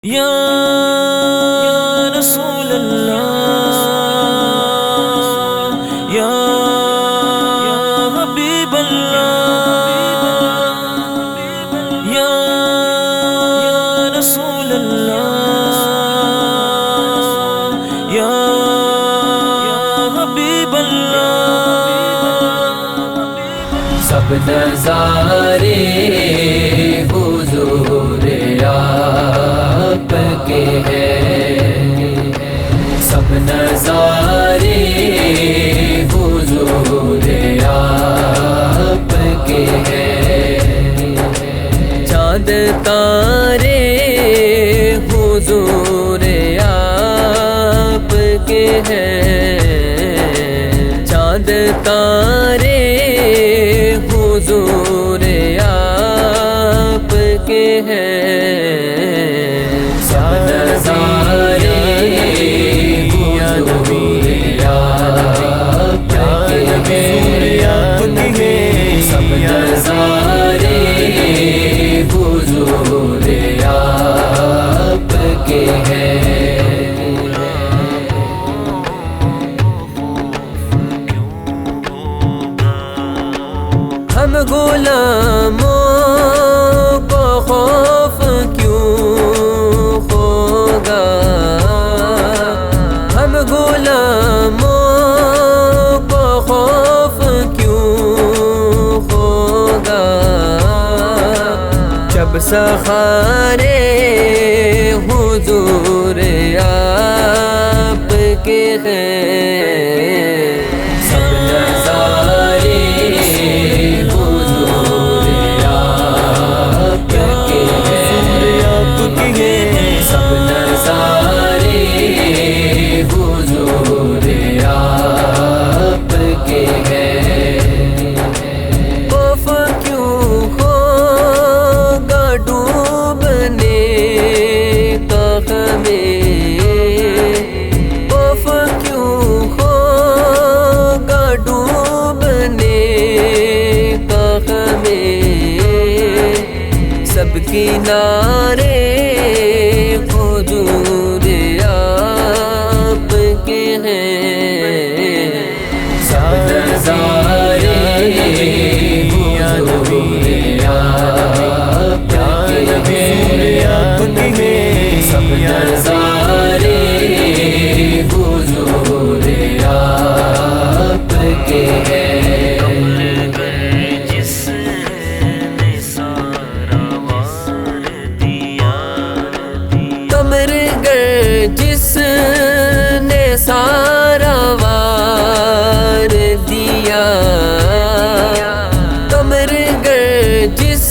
یا رسول اللہ، یا حبیب اللہ، یا رسول اللہ، یا حبیب اللہ۔ سب نظارے حضور آپ کے ہیں، سب نظارے حضور آپ کے ہیں، چاند تارے حضور آپ کے ہیں، چاند تارے حضور آپ کے ہیں، سب نظارے حضور آپ کے ہیں، سب نظارے حضور آپ کے ہیں۔ ہم غلاموں کو خوف کیوں ہوگا، ہم غلاموں کو خوف کیوں ہوگا، جب سہارے حضور آپ کے ہیں، سب نظارے سب کنارے حضور آپ کے ہیں، سب نظارے حضور آپ کے ہیں، سب نظارے حضور آپ کے ہیں۔ جس نے سارا وار دیا، قمر گر جس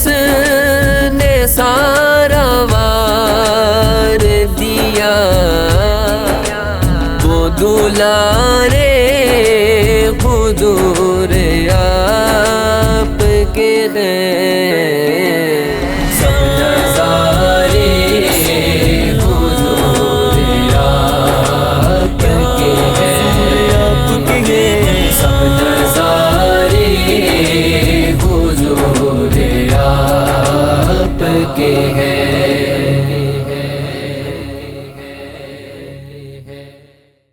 نے سارا وار دیا، وہ دلارے حضور آپ کے ہیں،